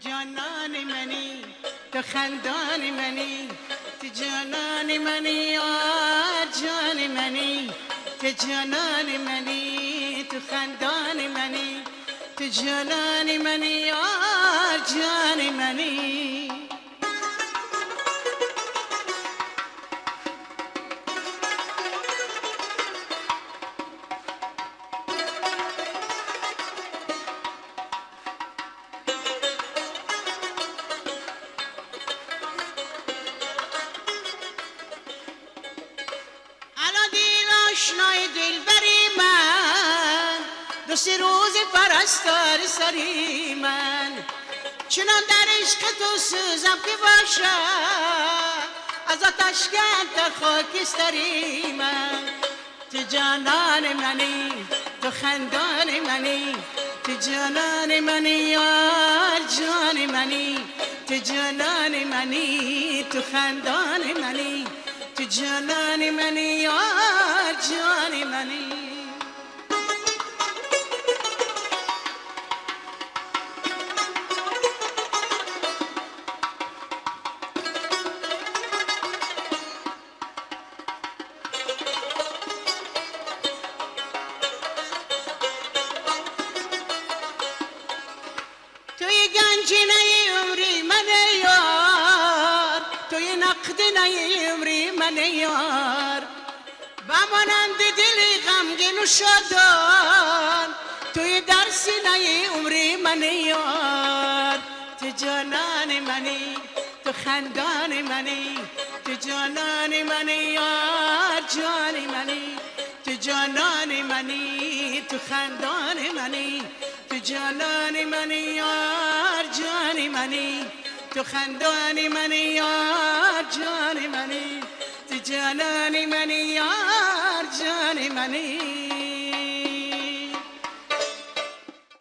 جانان منی، تو خندان منی، تو جانان منی، آه جان منی، تو جانان منی، تو خندان منی، تو جانان منی، آه جان منی. آشنای دلبری من، دو سه روز پرستار سری من، چنان در عشق تو سوزم که باشد از آتش تا خاکستری من. تو جانان منی، تو خندان منی، تو جانان منی، یار جان منی، تو جانان منی، تو خندان منی، تو جانان منی، یار جان منی. توی گنجینه عمری من یار، توی نقدینه عمری من یار، با مانند دلی غمگین و شادان، توی در سینه عمری من یار. تو جانان منی، تو خندان منی، تو جانان منی، یار جان منی، تو جانان منی، تو خندان منی، تو جانان منی، یار جان منی، تو خندان منی، یار